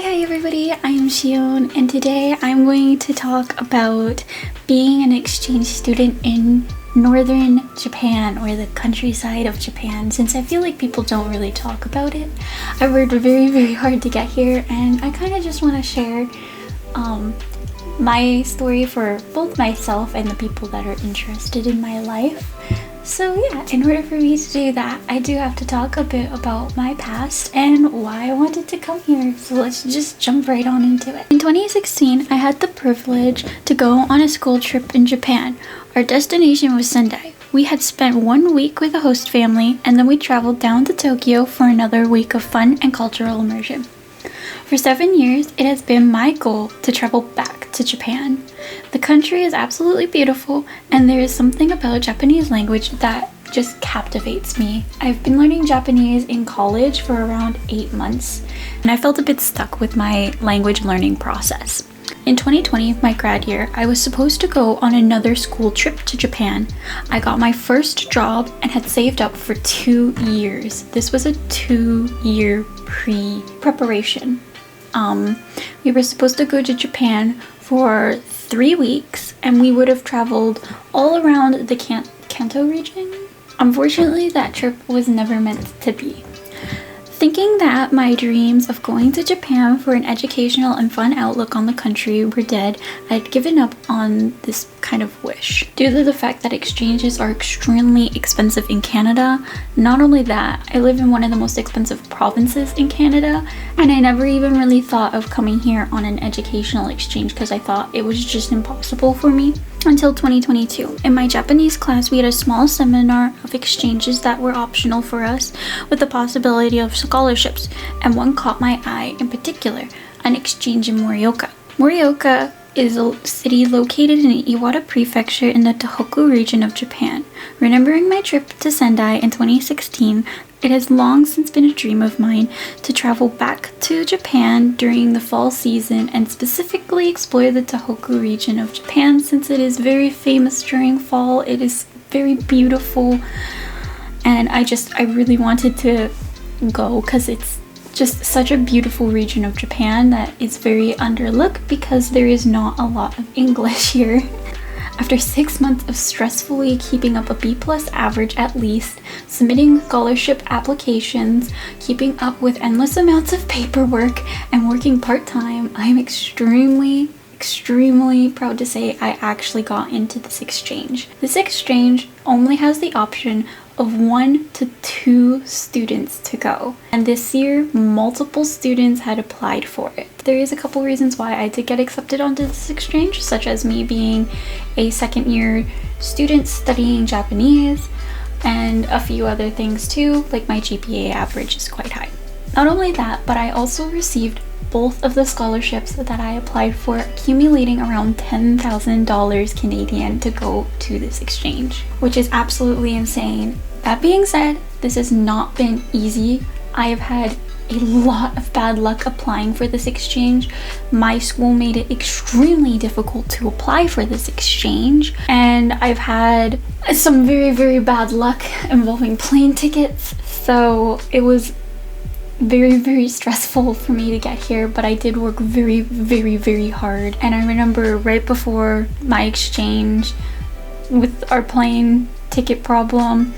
Hi everybody, I am Shion and today I'm going to talk about being an exchange student in northern Japan, or the countryside of Japan, since I feel like people don't really talk about it. I worked very hard to get here and I kind of just want to share my story for both myself and the people that are interested in my life. So yeah, in order for me to do that, I do have to talk a bit about my past and why I wanted to come here. So let's just jump right on into it. In 2016, I had the privilege to go on a school trip in Japan. Our destination was Sendai. We had spent 1 week with a host family, and then we traveled down to Tokyo for another week of fun and cultural immersion. For 7 years, it has been my goal to travel back to Japan. The country is absolutely beautiful, and there is something about Japanese language that just captivates me. I've been learning Japanese in college for around 8 months, and I felt a bit stuck with my language learning process. In 2020, my grad year, I was supposed to go on another school trip to Japan. I got my first job and had saved up for 2 years. This was a 2-year preparation. We were supposed to go to Japan for 3 weeks, and we would have traveled all around the Kanto region. Unfortunately, that trip was never meant to be. Thinking that my dreams of going to Japan for an educational and fun outlook on the country were dead, I'd given up on this kind of wish. Due to the fact that exchanges are extremely expensive in Canada, not only that, I live in one of the most expensive provinces in Canada, and I never even really thought of coming here on an educational exchange because I thought it was just impossible for me. Until 2022. In my Japanese class, we had a small seminar of exchanges that were optional for us, with the possibility of scholarships, and one caught my eye in particular, an exchange in Morioka. Morioka is a city located in Iwata Prefecture in the Tohoku region of Japan. Remembering my trip to Sendai in 2016, it has long since been a dream of mine to travel back to Japan during the fall season and specifically explore the Tohoku region of Japan, since it is very famous during fall. It is very beautiful, and I really wanted to go because it's just such a beautiful region of Japan that is very underlooked because there is not a lot of English here. After 6 months of stressfully keeping up a B+ average at least, submitting scholarship applications, keeping up with endless amounts of paperwork, and working part-time, I am extremely proud to say I actually got into this exchange. This exchange only has the option of 1 to 2 students to go, and this year multiple students had applied for it. There is a couple reasons why I did get accepted onto this exchange, such as me being a second-year student studying Japanese, and a few other things too, like my GPA average is quite high. Not only that, but I also received both of the scholarships that I applied for, accumulating around $10,000 Canadian to go to this exchange, which is absolutely insane. That being said, this has not been easy. I have had a lot of bad luck applying for this exchange. My school made it extremely difficult to apply for this exchange, and I've had some very bad luck involving plane tickets, so it was very stressful for me to get here, but I did work very hard. And I remember right before my exchange with our plane ticket problem,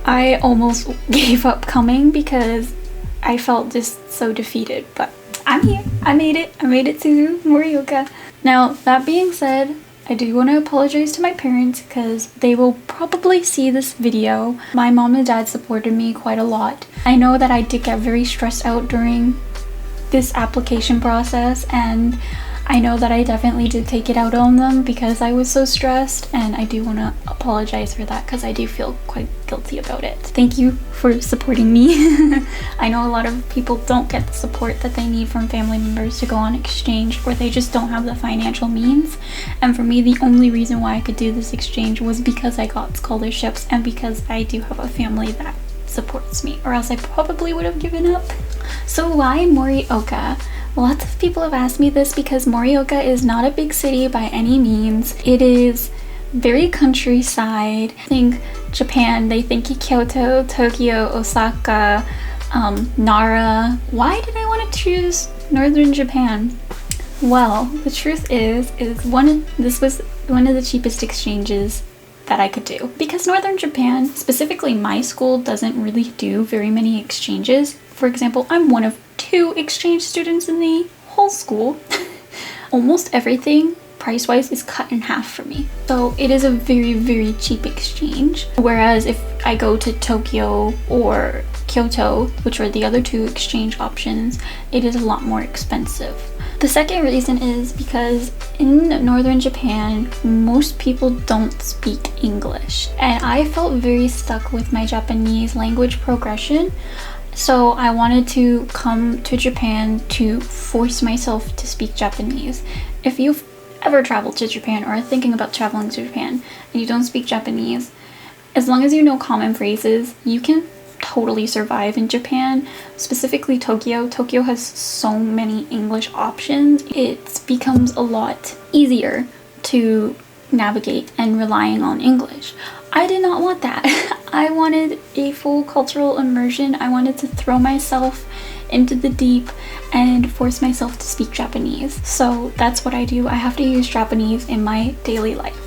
I almost gave up coming because I felt just so defeated, but I'm here. I made it to Morioka. Now, that being said, I do want to apologize to my parents because they will probably see this video. My mom and dad supported me quite a lot. I know that I did get very stressed out during this application process, and I know that I definitely did take it out on them because I was so stressed, and I do want to apologize for that because I do feel quite guilty about it. Thank you for supporting me. I know a lot of people don't get the support that they need from family members to go on exchange, or they just don't have the financial means. And for me, the only reason why I could do this exchange was because I got scholarships and because I do have a family that supports me, or else I probably would have given up. So why Morioka? Lots of people have asked me this because Morioka is not a big city by any means. It is very countryside. Think Japan, they think Kyoto, Tokyo, Osaka, Nara. Why did I want to choose northern Japan? Well, the truth is this was one of the cheapest exchanges that I could do, because northern Japan, specifically my school, doesn't really do very many exchanges. For example, I'm one of 2 exchange students in the whole school. Almost everything price-wise is cut in half for me, so it is a very, very cheap exchange. Whereas if I go to Tokyo or Kyoto, which are the other 2 exchange options, it is a lot more expensive. The second reason is because in northern Japan, most people don't speak English, and I felt very stuck with my Japanese language progression. So I wanted to come to Japan to force myself to speak Japanese. If you've ever traveled to Japan or are thinking about traveling to Japan and you don't speak Japanese, as long as you know common phrases, you can totally survive in Japan. Specifically Tokyo. Tokyo has so many English options. It becomes a lot easier to navigate and relying on English. I did not want that. I wanted a full cultural immersion. I wanted to throw myself into the deep and force myself to speak Japanese. So that's what I do. I have to use Japanese in my daily life.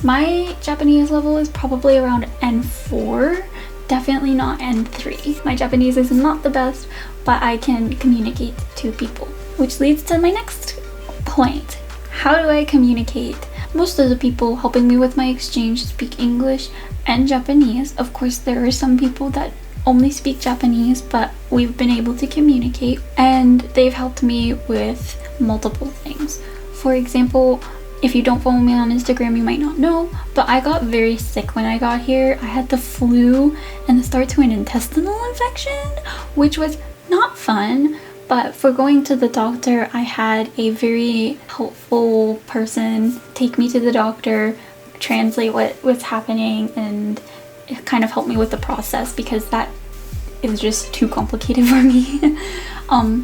My Japanese level is probably around N4, definitely not N3. My Japanese is not the best, but I can communicate to people. Which leads to my next point. How do I communicate? Most of the people helping me with my exchange speak English and Japanese. Of course, there are some people that only speak Japanese, but we've been able to communicate, and they've helped me with multiple things. For example, if you don't follow me on Instagram, you might not know, but I got very sick when I got here. I had the flu and the start to an intestinal infection, which was not fun. But for going to the doctor, I had a very helpful person take me to the doctor, translate what was happening, and it kind of helped me with the process, because that is just too complicated for me.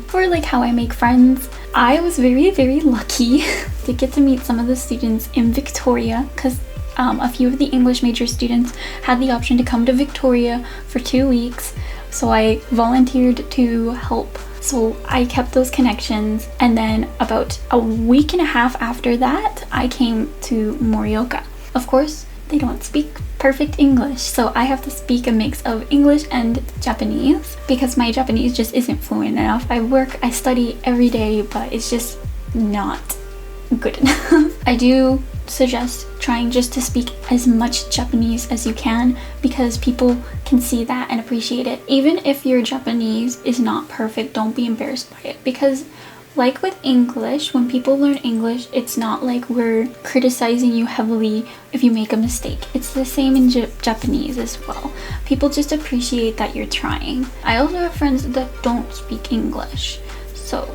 For like how I make friends, I was very, very lucky to get to meet some of the students in Victoria, because a few of the English major students had the option to come to Victoria for 2 weeks. So I volunteered to help. So I kept those connections, and then about a week and a half after that, I came to Morioka. Of course, they don't speak perfect English, so I have to speak a mix of English and Japanese, because my Japanese just isn't fluent enough. I study every day, but it's just not good enough. I do suggest trying just to speak as much Japanese as you can, because people can see that and appreciate it. Even if your Japanese is not perfect, don't be embarrassed by it, because like with English, when people learn English, it's not like we're criticizing you heavily if you make a mistake. It's the same in Japanese as well. People just appreciate that you're trying. I also have friends that don't speak English. So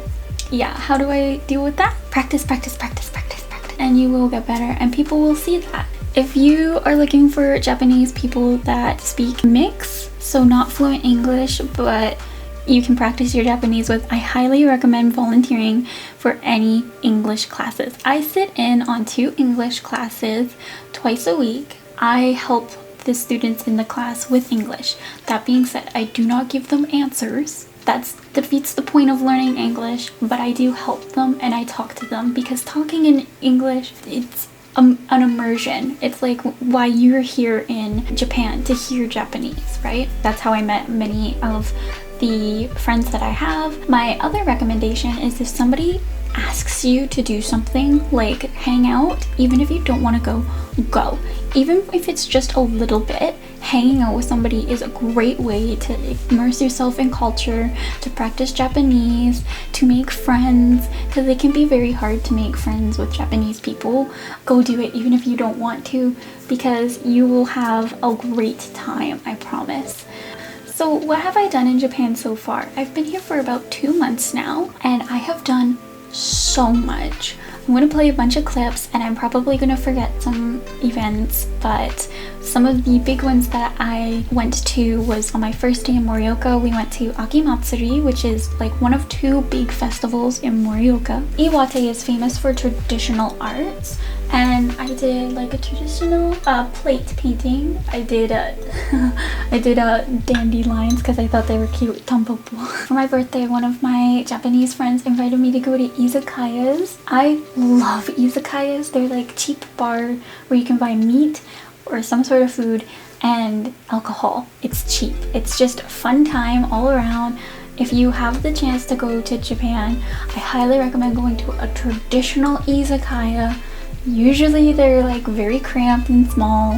yeah, how do I deal with that? Practice, practice, practice, practice, practice, and you will get better, and people will see that. If you are looking for Japanese people that speak mix, so not fluent English, but you can practice your Japanese with, I highly recommend volunteering for any English classes. I sit in on 2 English classes twice a week. I help the students in the class with English. That being said, I do not give them answers. That defeats the point of learning English, but I do help them and I talk to them, because talking in English, it's an immersion. It's like why you're here in Japan, to hear Japanese, right? That's how I met many of the friends that I have. My other recommendation is, if somebody asks you to do something like hang out, even if you don't want to go. Even if it's just a little bit, hanging out with somebody is a great way to immerse yourself in culture, to practice Japanese, to make friends, because it can be very hard to make friends with Japanese people. Go do it even if you don't want to, because you will have a great time, I promise. So what have I done in Japan so far? I've been here for about 2 months now, and I have done so much. I'm going to play a bunch of clips, and I'm probably going to forget some events, but Some of the big ones that I went to was on my first day in Morioka, we went to Akimatsuri, which is like one of 2 big festivals in Morioka. Iwate is famous for traditional arts, and I did like a traditional plate painting. I did dandelions because I thought they were cute. Tampopo. For my birthday, one of my Japanese friends invited me to go to izakayas. I love izakayas. They're like cheap bar where you can buy meat or some sort of food and alcohol. It's cheap. It's just a fun time all around. If you have the chance to go to Japan, I highly recommend going to a traditional izakaya. Usually they're like very cramped and small,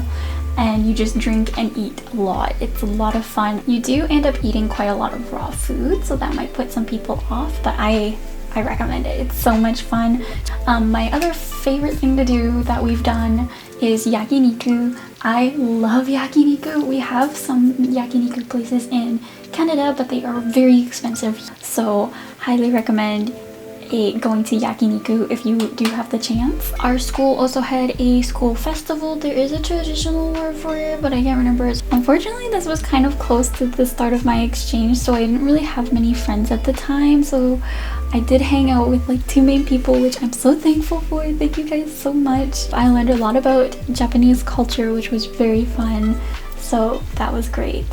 and you just drink and eat a lot. It's a lot of fun. You do end up eating quite a lot of raw food, so that might put some people off, but I recommend it. It's so much fun. My other favorite thing to do that we've done is yakiniku. I love yakiniku. We have some yakiniku places in Canada, but they are very expensive, so highly recommend going to yakiniku if you do have the chance. Our school also had a school festival. There is a traditional word for it, but I can't remember it. Unfortunately, this was kind of close to the start of my exchange, so I didn't really have many friends at the time, so I did hang out with like 2 main people, which I'm so thankful for. Thank you guys so much. I learned a lot about Japanese culture, which was very fun, so that was great.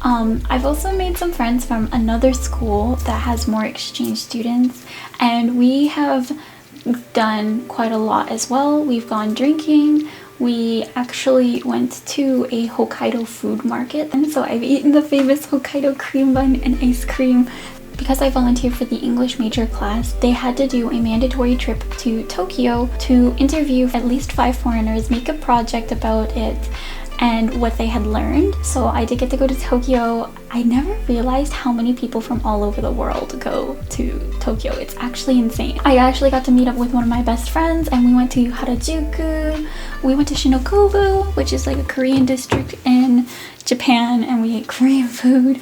I've also made some friends from another school that has more exchange students, and we have done quite a lot as well. We've gone drinking. We actually went to a Hokkaido food market, and so I've eaten the famous Hokkaido cream bun and ice cream. Because I volunteered for the English major class, they had to do a mandatory trip to Tokyo to interview at least 5 foreigners, make a project about it, and what they had learned. So I did get to go to Tokyo. I never realized how many people from all over the world go to Tokyo. It's actually insane. I actually got to meet up with one of my best friends, and we went to Harajuku. We went to Shinokobu, which is like a Korean district in Japan, and we ate Korean food.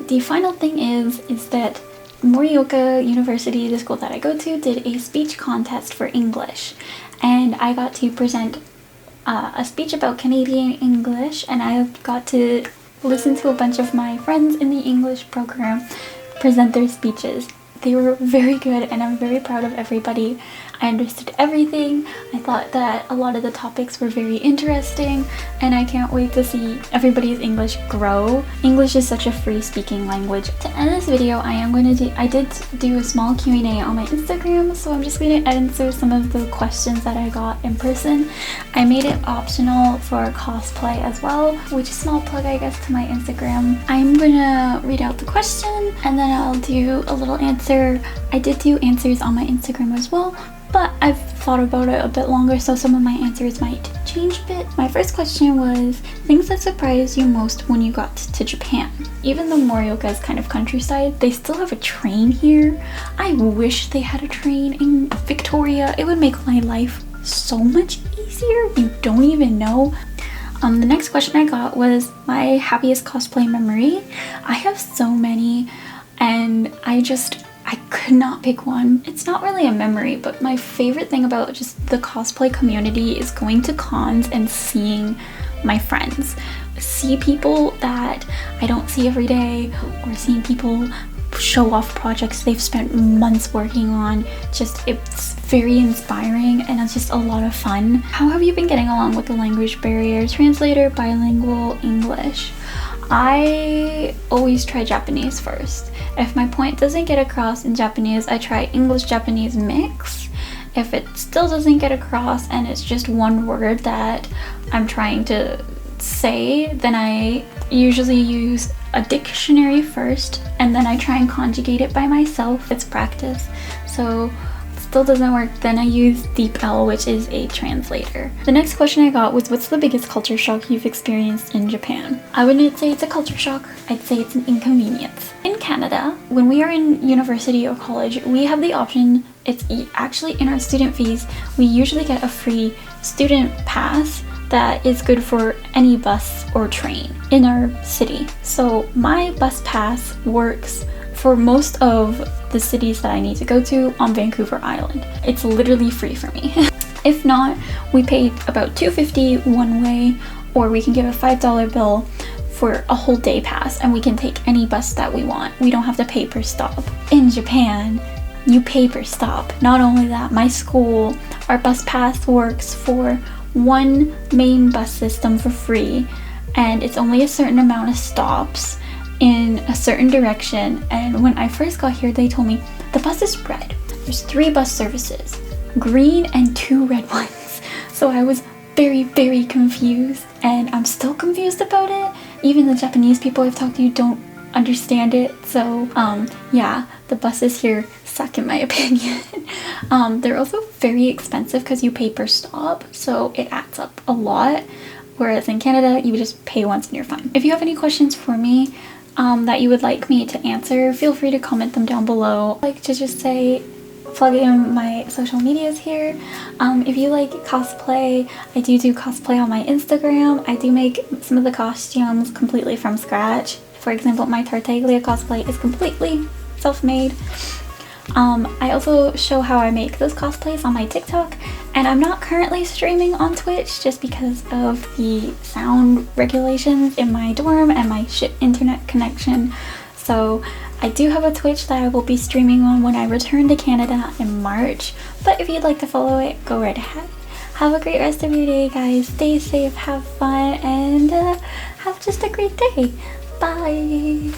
The final thing is that Morioka University, the school that I go to, did a speech contest for English, and I got to present a speech about Canadian English, and I got to listen to a bunch of my friends in the English program present their speeches. They were very good, and I'm very proud of everybody. I understood everything. I thought that a lot of the topics were very interesting, and I can't wait to see everybody's English grow. English is such a free speaking language. To end this video, I did do a small Q&A on my Instagram, so I'm just going to answer some of the questions that I got in person. I made it optional for cosplay as well, which is a small plug, I guess, to my Instagram. I'm gonna read out the question, and then I'll do a little answer. I did do answers on my Instagram as well, but I've thought about it a bit longer, so some of my answers might change a bit. My first question was, things that surprised you most when you got to Japan. Even though Morioka is kind of countryside, they still have a train here. I wish they had a train in Victoria. It would make my life so much easier. You don't even know. The next question I got was my happiest cosplay memory. I have so many, and I could not pick one. It's not really a memory, but my favorite thing about just the cosplay community is going to cons and seeing my friends. See people that I don't see every day, or seeing people show off projects they've spent months working on. It's very inspiring, and it's just a lot of fun. How have you been getting along with the language barrier? Translator, bilingual, English. I always try Japanese first. If my point doesn't get across in Japanese, I try English-Japanese mix. If it still doesn't get across and it's just one word that I'm trying to say, then I usually use a dictionary first, and then I try and conjugate it by myself. It's practice. So still doesn't work, then I use DeepL, which is a translator. The next question I got was, what's the biggest culture shock you've experienced in Japan? I wouldn't say it's a culture shock, I'd say it's an inconvenience. In Canada, when we are in university or college, we have the option, it's actually in our student fees, we usually get a free student pass that is good for any bus or train in our city. So my bus pass works for most of the cities that I need to go to on Vancouver Island. It's literally free for me. If not, we pay about $2.50 one way, or we can give a $5 bill for a whole day pass, and we can take any bus that we want. We don't have to pay per stop. In Japan, you pay per stop. Not only that, my school, our bus pass works for one main bus system for free, and it's only a certain amount of stops in a certain direction. And when I first got here, they told me the bus is red. There's 3 bus services, green and 2 red ones. So I was very, very confused, and I'm still confused about it. Even the Japanese people I've talked to don't understand it. So yeah, the buses here suck in my opinion. They're also very expensive because you pay per stop, so it adds up a lot. Whereas in Canada, you just pay once and you're fine. If you have any questions for me that you would like me to answer, feel free to comment them down below. Like to just say, plug in my social medias here. If you like cosplay, I do cosplay on my Instagram. I do make some of the costumes completely from scratch. For example, my Tartaglia cosplay is completely self-made. I also show how I make those cosplays on my TikTok, and I'm not currently streaming on Twitch just because of the sound regulations in my dorm and my shit internet connection. So I do have a Twitch that I will be streaming on when I return to Canada in March, but if you'd like to follow it, go right ahead. Have a great rest of your day, guys. Stay safe, have fun, and have just a great day. Bye!